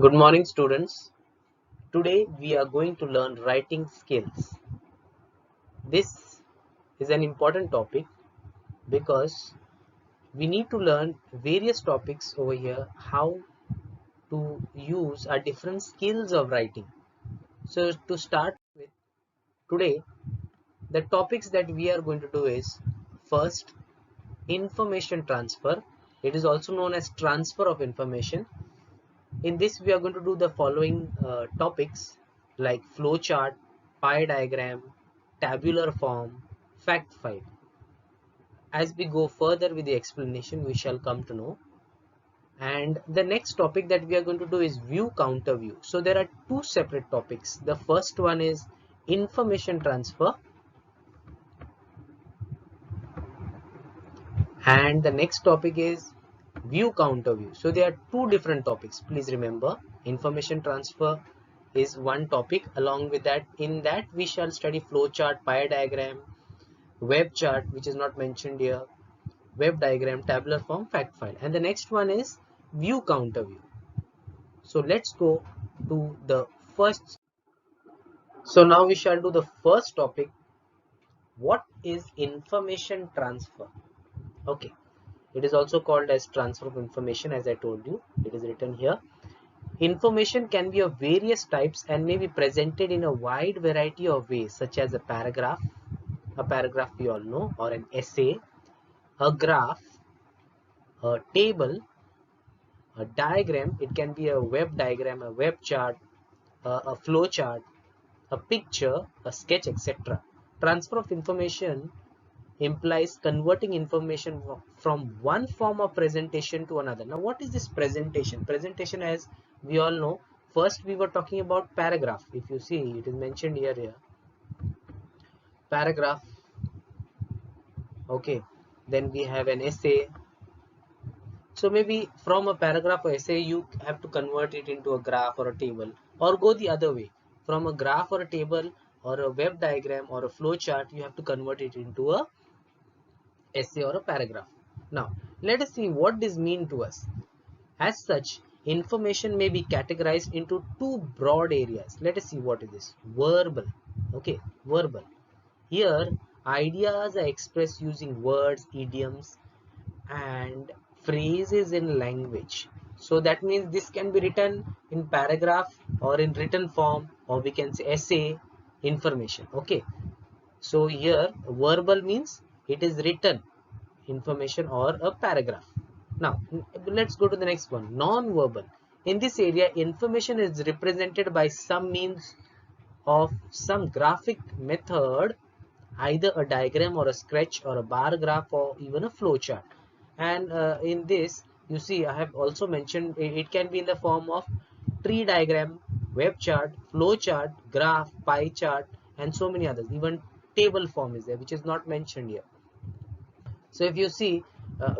Good morning, students. Today we are going to learn writing skills. This is an important topic because we need to learn various topics over here, how to use our different skills of writing. So to start with today, the topics that we are going to do is first, information transfer. It is also known as transfer of information. In this, we are going to do the following topics like flowchart, pie diagram, tabular form, fact file. As we go further with the explanation, we shall come to know. And the next topic that we are going to do is view counter view. So there are two separate topics. The first one is information transfer, and the next topic is view counter view. So there are two different topics. Please remember, information transfer is one topic. Along with that, in that we shall study flowchart, pie diagram, web chart, which is not mentioned here, web diagram, tabular form, fact file, and the next one is view counter view. So let's go to the first. So now we shall do the first topic. What is information transfer? Okay, it is also called as transfer of information. As I told you, it is written here. Information can be of various types and may be presented in a wide variety of ways, such as a paragraph we all know, or an essay, a graph, a table, a diagram. It can be a web diagram, a web chart, a flow chart, a picture, a sketch, etc. Transfer of information implies converting information from one form of presentation to another. Now, what is this presentation? Presentation, as we all know, first we were talking about paragraph. If you see, it is mentioned here, paragraph. Okay, then we have an essay. So maybe from a paragraph or essay, you have to convert it into a graph or a table, or go the other way. From a graph or a table or a web diagram or a flow chart, you have to convert it into a essay or a paragraph. Now, let us see what this means to us. As such, information may be categorized into two broad areas. Let us see what is this. Verbal. Okay, verbal. Here, ideas are expressed using words, idioms, and phrases in language. So that means this can be written in paragraph or in written form, or we can say essay information. Okay, so here verbal means it is written information or a paragraph. Now let's go to the next one, non-verbal. In this area, information is represented by some means of some graphic method, either a diagram or a sketch or a bar graph or even a flow chart. And in this, you see, I have also mentioned it can be in the form of tree diagram, web chart, flow chart, graph, pie chart, and so many others. Even table form is there, which is not mentioned here. So if you see,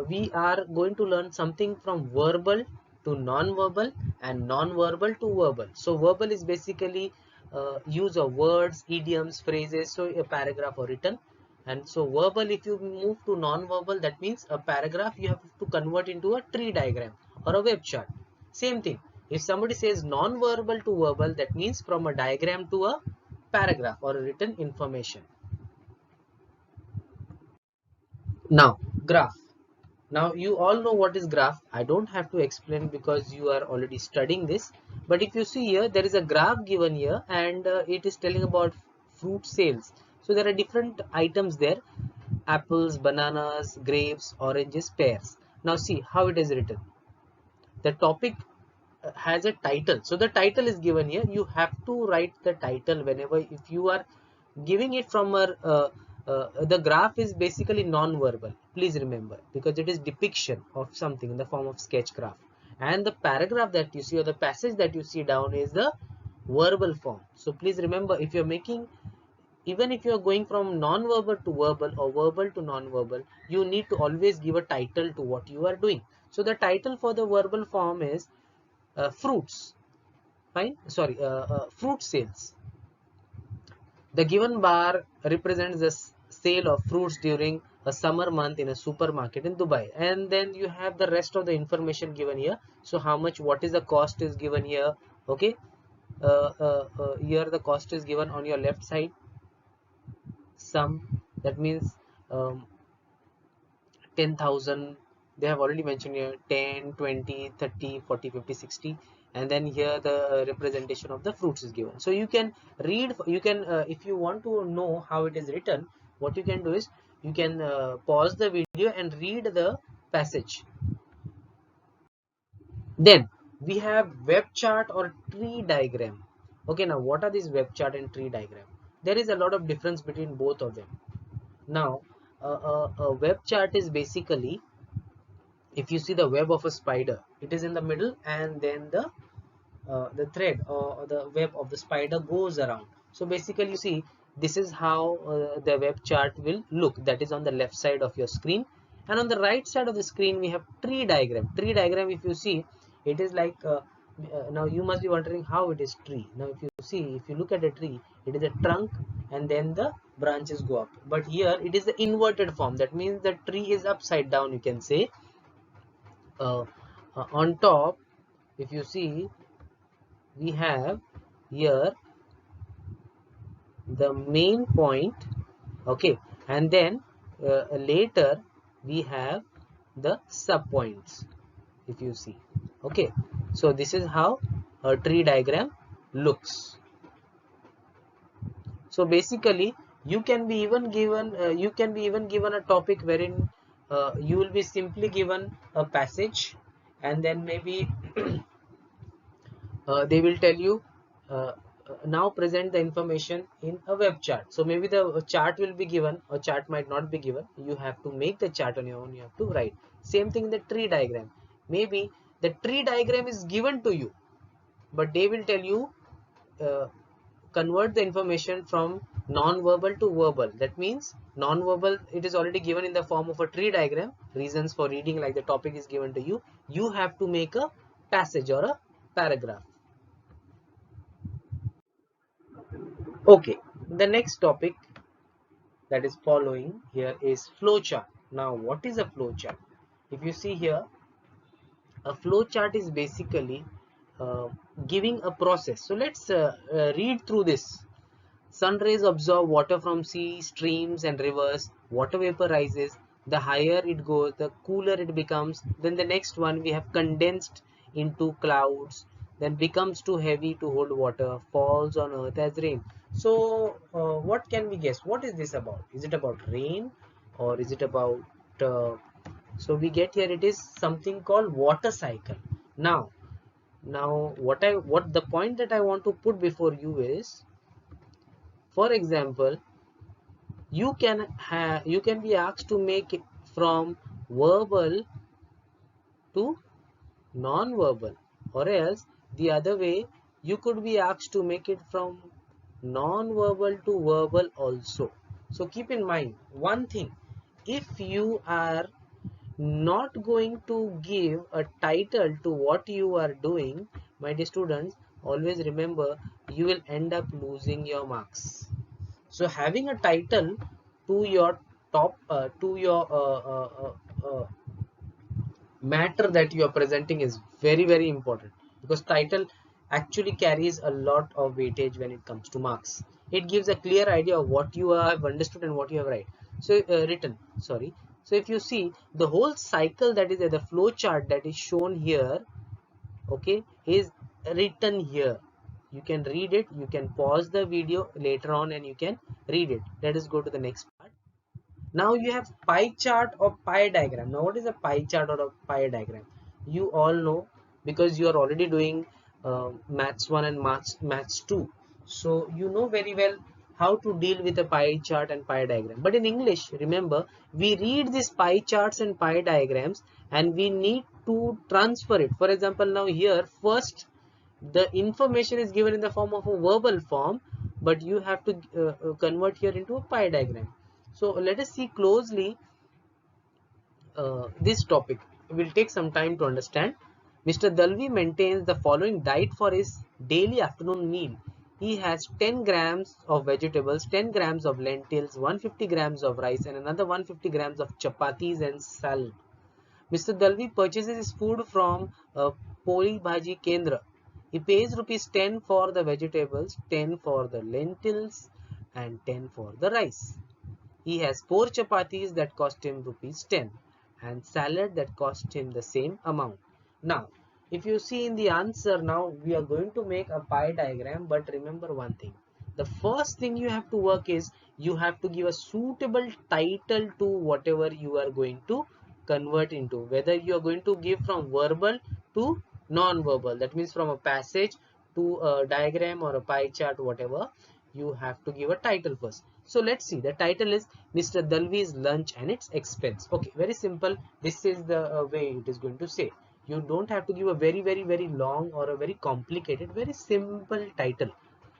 we are going to learn something from verbal to non-verbal and non-verbal to verbal. So verbal is basically use of words, idioms, phrases, so a paragraph or written. And so verbal, if you move to non-verbal, that means a paragraph you have to convert into a tree diagram or a web chart. Same thing. If somebody says non-verbal to verbal, that means from a diagram to a paragraph or a written information. Now, graph. Now you all know what is graph. I don't have to explain because you are already studying this. But if you see here, there is a graph given here, and it is telling about fruit sales. So there are different items there: apples, bananas, grapes, oranges, pears. Now see how it is written. The topic has a title. So the title is given here. You have to write the title whenever, if you are giving it from a the graph is basically non-verbal, please remember, because it is depiction of something in the form of sketch graph, and the paragraph that you see or the passage that you see down is the verbal form. So please remember, if you're making, even if you're going from non-verbal to verbal or verbal to non-verbal, you need to always give a title to what you are doing. So the title for the verbal form is fruits, fine, sorry, fruit sales. The given bar represents the sale of fruits during a summer month in a supermarket in Dubai, and then you have the rest of the information given here. So how much, what is the cost is given here. Okay, here the cost is given on your left side, sum, that means 10,000. They have already mentioned here 10, 20, 30, 40, 50, 60, and then here the representation of the fruits is given. So you can read, you can if you want to know how it is written, what you can do is you can pause the video and read the passage. Then we have web chart or tree diagram. Okay, now what are these web chart and tree diagram? There is a lot of difference between both of them. Now a web chart is basically, if you see the web of a spider, it is in the middle, and then the thread or the web of the spider goes around. So basically you see, this is how the web chart will look. That is on the left side of your screen, and on the right side of the screen we have tree diagram. Tree diagram, if you see, it is like now you must be wondering how it is tree. Now if you see, if you look at a tree, it is a trunk and then the branches go up, but here it is the inverted form. That means the tree is upside down, you can say. uh, on top, if you see, we have here the main point. Okay, and then later we have the sub points, if you see. Okay, so this is how a tree diagram looks. So basically you can be even given a topic wherein you will be simply given a passage, and then maybe they will tell you uh, now present the information in a web chart. So maybe the chart will be given, or chart might not be given. You have to make the chart on your own, you have to write. Same thing in the tree diagram. Maybe the tree diagram is given to you, but they will tell you uh, convert the information from non-verbal to verbal. That means non-verbal, it is already given in the form of a tree diagram, reasons for reading, like the topic is given to you. You have to make a passage or a paragraph. Okay, the next topic that is following here is flowchart. Now, what is a flowchart? If you see here, a flowchart is basically uh, giving a process. So let's read through this. Sun rays absorb water from sea, streams, and rivers. Water vapor rises. The higher it goes, the cooler it becomes. Then the next one, we have condensed into clouds, then becomes too heavy to hold water, falls on earth as rain. So, what can we guess? What is this about? Is it about rain, or is it about? Uh, so we get here, it is something called water cycle. Now, what the point that I want to put before you is, for example, you can be asked to make it from verbal to non-verbal, or else the other way, you could be asked to make it from non-verbal to verbal also. So keep in mind one thing: if you are not going to give a title to what you are doing, my dear students, always remember, you will end up losing your marks. So having a title to your top to your matter that you are presenting is very, very important, because title actually carries a lot of weightage when it comes to marks. It gives a clear idea of what you have understood and what you have written, sorry. So if you see the whole cycle, that is the flow chart that is shown here, okay, is written here. You can read it, you can pause the video later on and you can read it. Let us go to the next part. Now you have pie chart or pie diagram. Now what is a pie chart or a pie diagram? You all know, because you are already doing maths 1 and maths 2. So you know very well how to deal with a pie chart and pie diagram. But in English, remember, we read these pie charts and pie diagrams and we need to transfer it. For example, now here first the information is given in the form of a verbal form, but you have to convert here into a pie diagram. So let us see closely this topic. It will take some time to understand. Mr. Dalvi maintains the following diet for his daily afternoon meal. he has 10 grams of vegetables, 10 grams of lentils, 150 grams of rice, and another 150 grams of chapatis and salad. Mr. Dalvi purchases his food from Poli Bhaji Kendra. He pays rupees 10 for the vegetables, 10 for the lentils, and 10 for the rice. He has 4 chapatis that cost him rupees 10 and salad that cost him the same amount. Now, if you see in the answer, now we are going to make a pie diagram, but remember one thing. The first thing you have to work is you have to give a suitable title to whatever you are going to convert into, whether you are going to give from verbal to non-verbal, that means from a passage to a diagram or a pie chart, whatever, you have to give a title first. So let's see, the title is Mr. Dalvi's lunch and its expense. Okay, very simple. This is the way it is going to say. You don't have to give a very long or a very complicated, very simple title.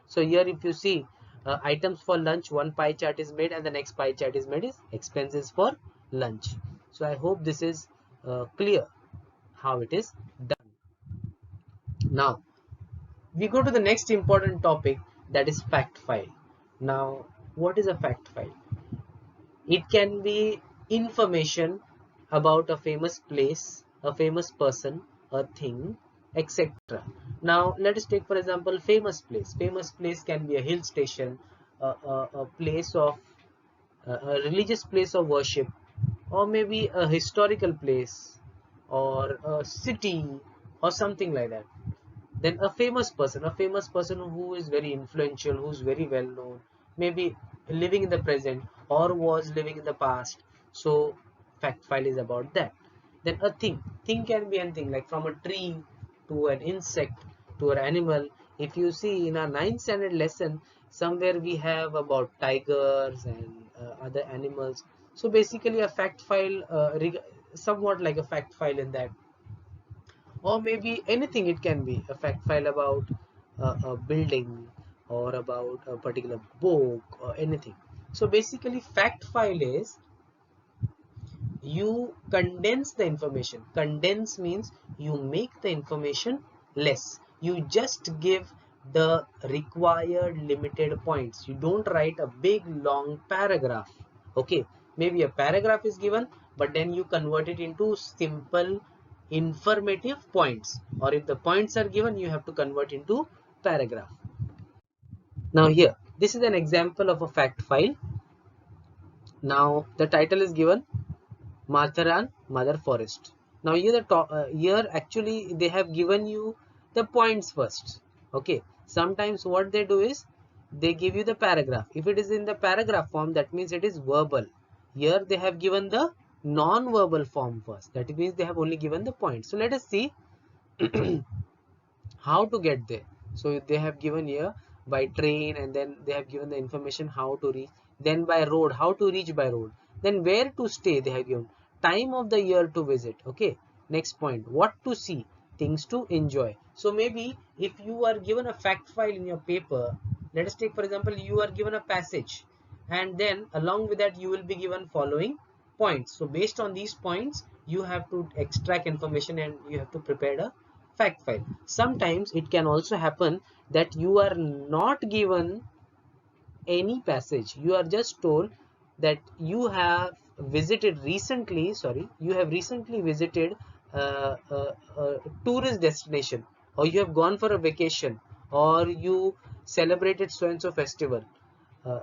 So here if you see items for lunch, one pie chart is made and the next pie chart is made is expenses for lunch. So I hope this is clear how it is done. Now we go to the next important topic, that is fact file. Now what is a fact file? It can be information about a famous place, a famous person, a thing, etc. Now let us take for example famous place. Famous place can be a hill station, a place of a religious place of worship, or maybe a historical place, or a city, or something like that. Then a famous person who is very influential, who's very well known, maybe living in the present or was living in the past. So fact file is about that. Then a thing can be anything, like from a tree to an insect to an animal. If you see in our 9th standard lesson, somewhere we have about tigers and other animals. So basically a fact file, somewhat like a fact file in that. Or maybe anything, it can be a fact file about a building or about a particular book or anything. So basically fact file is you condense the information. Condense means you make the information less. You just give the required limited points. You don't write a big long paragraph. Okay, maybe a paragraph is given, but then you convert it into simple informative points, or if the points are given, you have to convert into paragraph. Now here, this is an example of a fact file. Now the title is given Matharan Mother Forest. Now here actually they have given you the points first. Okay. Sometimes what they do is they give you the paragraph. If it is in the paragraph form, that means it is verbal. Here they have given the non-verbal form first. That means they have only given the points. So let us see how to get there. So they have given here by train, and then they have given the information how to reach, then by road, how to reach by road, then where to stay, they have given time of the year to visit. Okay, next point, what to see, things to enjoy. So maybe if you are given a fact file in your paper, let us take for example you are given a passage, and then along with that you will be given following points. So based on these points you have to extract information and you have to prepare a fact file. Sometimes it can also happen that you are not given any passage. You are just told that you have visited recently, you have recently visited a tourist destination, or you have gone for a vacation, or you celebrated so and so festival. Uh,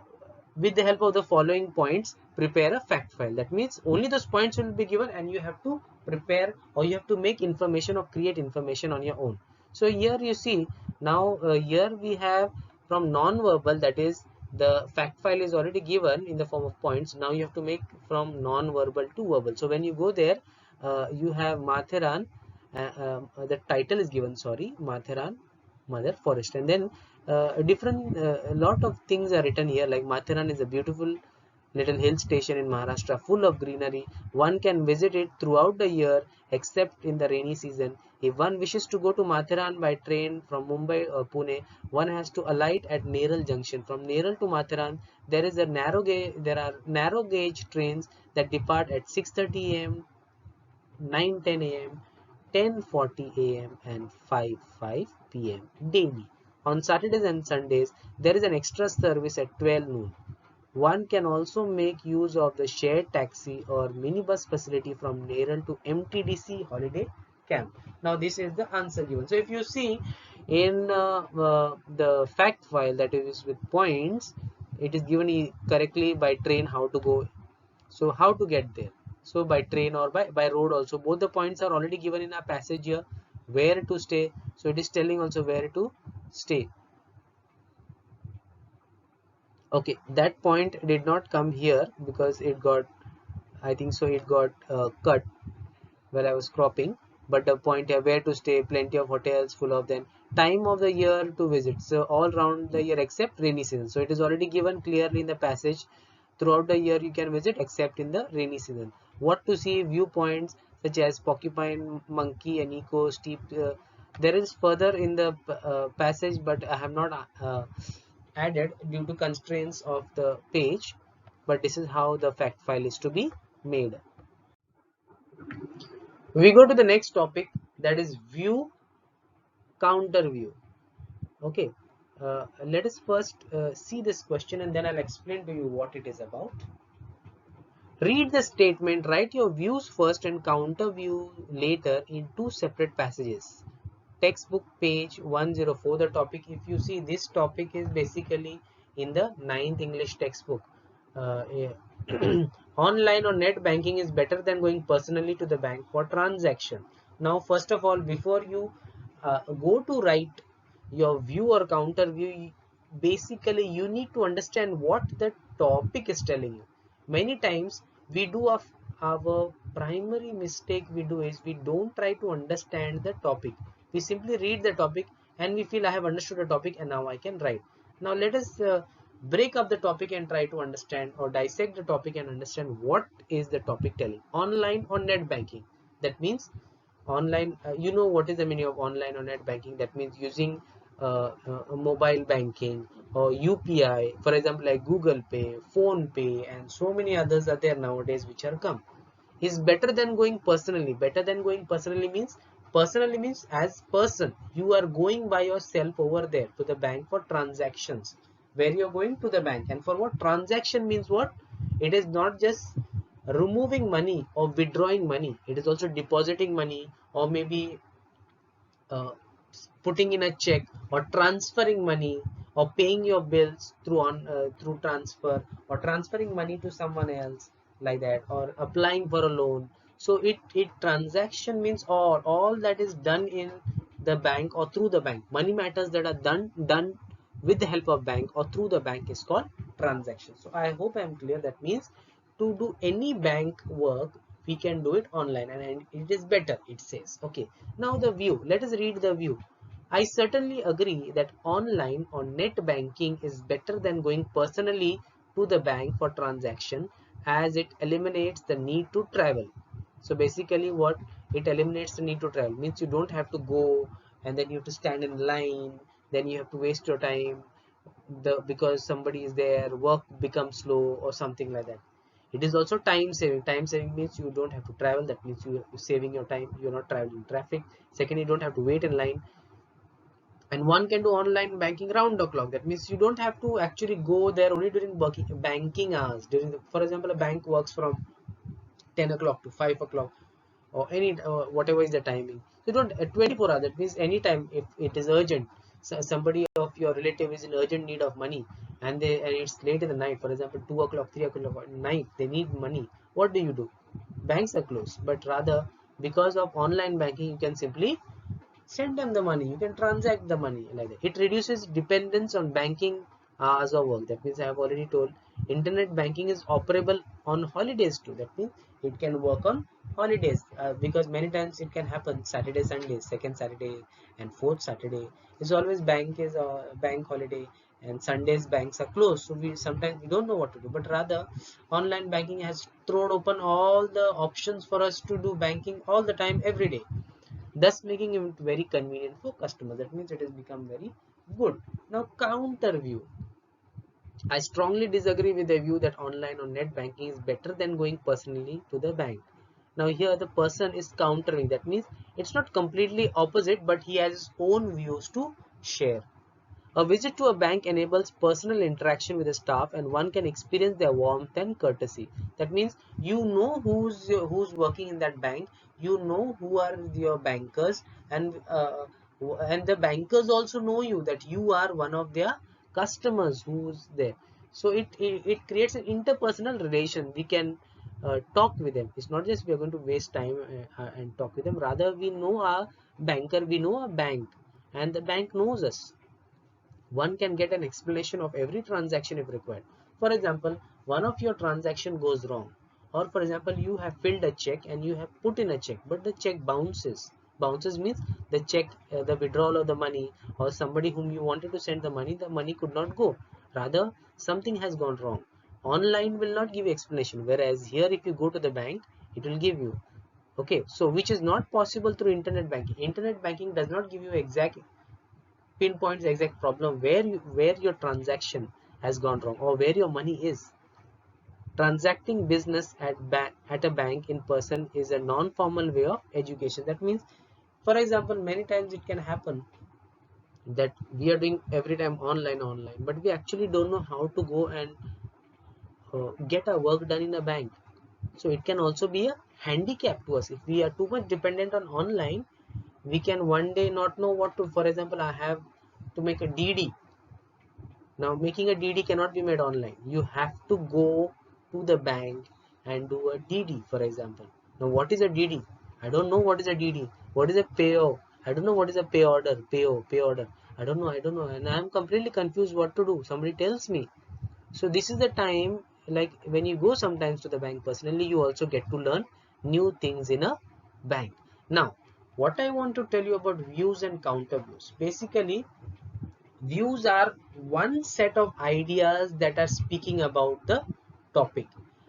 with the help of the following points, prepare a fact file. That means only those points will be given and you have to prepare, or you have to make information or create information on your own. So here you see, now here we have from non-verbal, that is the fact file is already given in the form of points. Now you have to make from non-verbal to verbal. So when you go there, you have Matharan, the title is given, Matharan Mother Forest, and then a lot of things are written here, like Matharan is a beautiful little hill station in Maharashtra, full of greenery. One can visit it throughout the year except in the rainy season. If one wishes to go to Matharan by train from Mumbai or Pune, one has to alight at Neral Junction. From Neral to Matharan, there are narrow gauge trains that depart at 6:30 a.m., 9:10 a.m., 10:40 a.m. and 5:05 p.m. daily On Saturdays and Sundays, there is an extra service at 12 noon. One can also make use of the shared taxi or minibus facility from Neral to MTDC holiday camp. Now this is the answer given. So if you see in the fact file that is with points, it is given correctly by train how to go. So how to get there? So by train or by road also. Both the points are already given in a passage here. Where to stay. So it is telling also where to stay. Okay, that point did not come here because it got, I think so, it got cut while I was cropping. But the point here, where to stay, plenty of hotels full of them. Time of the year to visit, so all round the year except rainy season. So it is already given clearly in the passage. Throughout the year you can visit except in the rainy season. What to see, viewpoints such as Porcupine, Monkey and Eco Steep. There is further in the passage, but I have not added due to constraints of the page, but this is how the fact file is to be made. We go to the next topic, that is view, counter view. Okay, let us first see this question and then I'll explain to you what it is about. Read the statement, write your views first and counter view later in two separate passages. Textbook page 104, the topic, if you see, this topic is basically in the 9th English textbook. Online or net banking is better than going personally to the bank for transaction. Now first of all, before you go to write your view or counter view, basically you need to understand what the topic is telling you. Many times we do our primary mistake we do is we don't try to understand the topic. We simply read the topic and we feel I have understood the topic and now I can write. Now let us break up the topic and try to understand or dissect the topic and understand what is the topic telling. Online or net banking, that means online, you know what is the meaning of online or net banking. That means using mobile banking or UPI, for example, like Google Pay, Phone Pay, and so many others are there nowadays which are come. Is better than going personally. Better than going personally means as person you are going by yourself over there to the bank for transactions, where you are going to the bank. And for what transaction means, what it is not just removing money or withdrawing money, it is also depositing money or maybe uh, putting in a check or transferring money or paying your bills through transfer or transferring money to someone else, like that, or applying for a loan. So it transaction means all that is done in the bank or through the bank. Money matters that are done with the help of bank or through the bank is called transaction. So I hope I am clear. That means to do any bank work we can do it online, and it is better, it says. Okay, now the view, let us read the view. I certainly agree that online or net banking is better than going personally to the bank for transaction, as it eliminates the need to travel. So basically what it eliminates, the need to travel means you don't have to go and then you have to stand in line, then you have to waste your time because somebody is there, work becomes slow or something like that. It is also time saving. Time saving means you don't have to travel. That means you're saving your time, you're not traveling traffic. Second, you don't have to wait in line, and one can do online banking round the clock. That means you don't have to actually go there only during banking hours. During for example, a bank works from 10 o'clock to 5 o'clock or any whatever is the timing. So don't 24 hours. That means anytime if it is urgent, so somebody of your relative is in urgent need of money, and it's late in the night, for example 2 o'clock 3 o'clock at night, they need money. What do? Banks are closed, but rather because of online banking you can simply send them the money, you can transact the money like that. It reduces dependence on banking hours of work. That means I have already told, internet banking is operable on holidays too. That means it can work on holidays, because many times it can happen Saturday, Sunday, second Saturday and fourth Saturday is always bank is a bank holiday, and Sundays banks are closed, so we sometimes we don't know what to do. But rather online banking has thrown open all the options for us to do banking all the time every day, thus making it very convenient for customers. That means it has become very good. Now counter view, I strongly disagree with the view that online or net banking is better than going personally to the bank. Now here the person is countering. That means it's not completely opposite, but he has his own views to share. A visit to a bank enables personal interaction with the staff, and one can experience their warmth and courtesy. That means you know who's working in that bank, you know who are your bankers, and the bankers also know you, that you are one of their customers who's there. So it creates an interpersonal relation. We can talk with them. It's not just we are going to waste time and talk with them. Rather, we know our banker, we know our bank, and the bank knows us. One can get an explanation of every transaction if required. For example, one of your transaction goes wrong, or for example, you have filled a check and you have put in a check, but the check bounces. Bounces means the check, the withdrawal of the money, or somebody whom you wanted to send the money could not go. Rather, something has gone wrong. Online will not give explanation, whereas here if you go to the bank, it will give you. Okay, so which is not possible through internet banking. Internet banking does not give you exact pinpoints the exact problem where your transaction has gone wrong or where your money is. Transacting business at a bank in person is a non-formal way of education. That means, for example, many times it can happen that we are doing every time online, but we actually don't know how to go and get our work done in a bank. So it can also be a handicap to us. If we are too much dependent on online, we can one day not know what to. For example, I have to make a DD. Now, making a DD cannot be made online. You have to go to the bank and do a DD, for example. Now, what is a DD? I don't know what is a DD. What is a PO? I don't know what is a pay order, PO, pay order. I don't know. And I'm completely confused what to do. Somebody tells me. So this is the time, like when you go sometimes to the bank personally, you also get to learn new things in a bank. Now, what I want to tell you about views and counter views. Basically, views are one set of ideas that are speaking about the topic.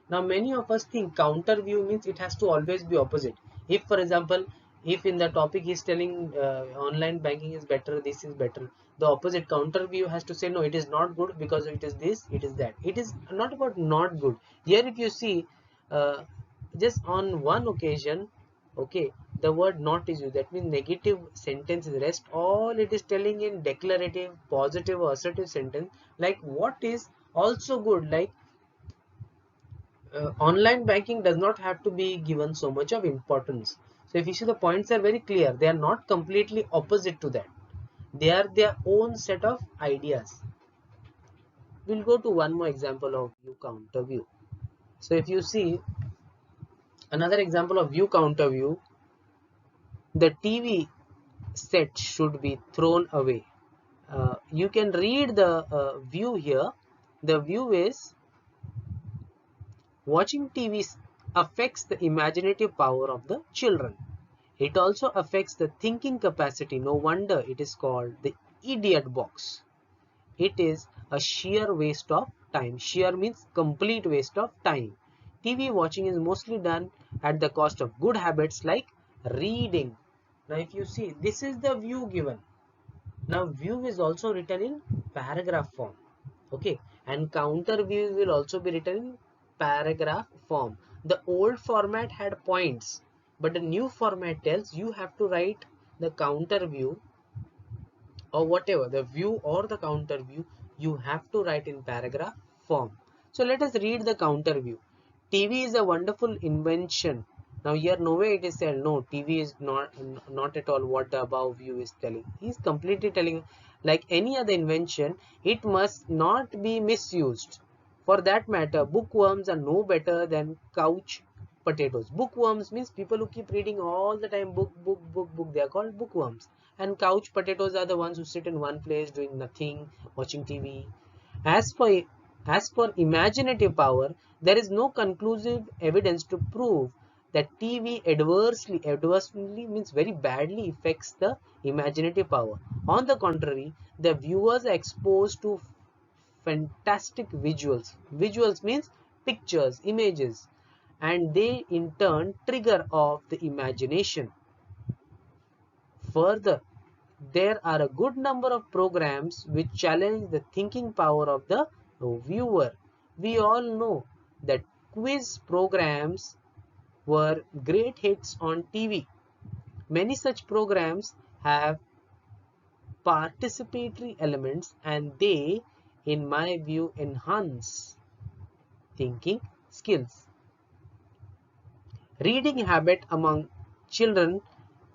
Now many of us think counter view means it has to always be opposite. If for example, if in the topic he is telling online banking is better, this is better, the opposite counter view has to say no, it is not good because it is this, it is that. It is not about not good. Here if you see, uh, just on one occasion, okay, the word not is used. That means negative sentence is rest. All it is telling in declarative, positive or assertive sentence, like what is also good, like online banking does not have to be given so much of importance. So if you see, the points are very clear. They are not completely opposite to that. They are their own set of ideas. We'll go to one more example of view counter view. So if you see another example of view counter view, the TV set should be thrown away. You can read the view here. The view is watching TV affects the imaginative power of the children. It also affects the thinking capacity. No wonder it is called the idiot box. It is a sheer waste of time. Sheer means complete waste of time. TV watching is mostly done at the cost of good habits like reading. Now if you see, this is the view given. Now view is also written in paragraph form, okay, and counter view will also be written in paragraph form. The old format had points, but the new format tells you have to write the counter view or whatever, the view or the counter view, you have to write in paragraph form. So let us read the counter view. TV is a wonderful invention. Now here nowhere it is said no, TV is not at all what the above view is telling. He is completely telling, like any other invention, it must not be misused. For that matter, bookworms are no better than couch potatoes. Bookworms means people who keep reading all the time, book. They are called bookworms. And couch potatoes are the ones who sit in one place doing nothing, watching TV. As for imaginative power, there is no conclusive evidence to prove that TV adversely means very badly affects the imaginative power. On the contrary, the viewers are exposed to fantastic visuals. Visuals means pictures, images, and they in turn trigger off the imagination. Further, there are a good number of programs which challenge the thinking power of the viewer. We all know that quiz programs were great hits on TV. Many such programs have participatory elements, and they, in my view, enhance thinking skills. Reading habit among children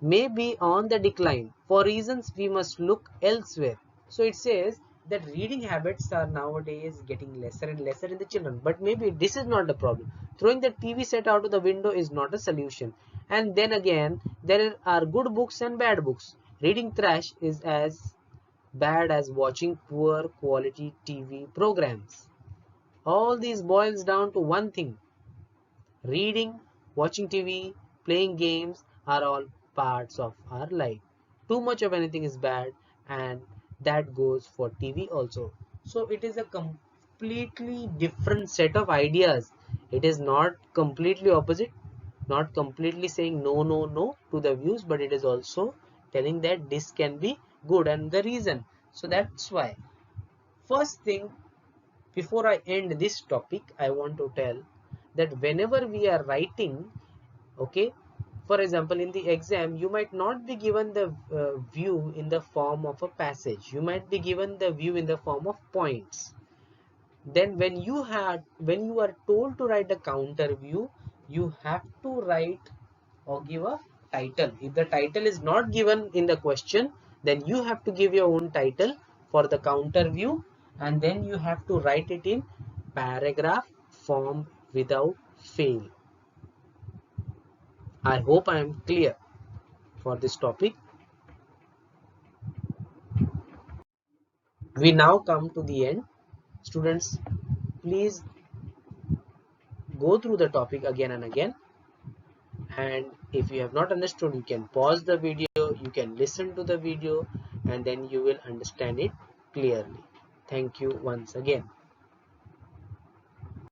may be on the decline. For reasons we must look elsewhere. So it says that reading habits are nowadays getting lesser and lesser in the children. But maybe this is not the problem. Throwing the TV set out of the window is not a solution. And then again, there are good books and bad books. Reading trash is as bad as watching poor quality TV programs. All these boils down to one thing: reading, watching TV, playing games are all parts of our life. Too much of anything is bad, and that goes for TV also. So it is a completely different set of ideas. It is not completely opposite, not completely saying no, no, no to the views, but it is also telling that this can be good and the reason. So that's why. First thing, before I end this topic, I want to tell that whenever we are writing, okay, for example, in the exam, you might not be given the view in the form of a passage. You might be given the view in the form of points. Then when you are told to write a counter view, you have to write or give a title. If the title is not given in the question, then you have to give your own title for the counter view, and then you have to write it in paragraph form without fail. I hope I am clear for this topic. We now come to the end. Students, please go through the topic again and again. And if you have not understood, you can pause the video, you can listen to the video, and then you will understand it clearly. Thank you once again.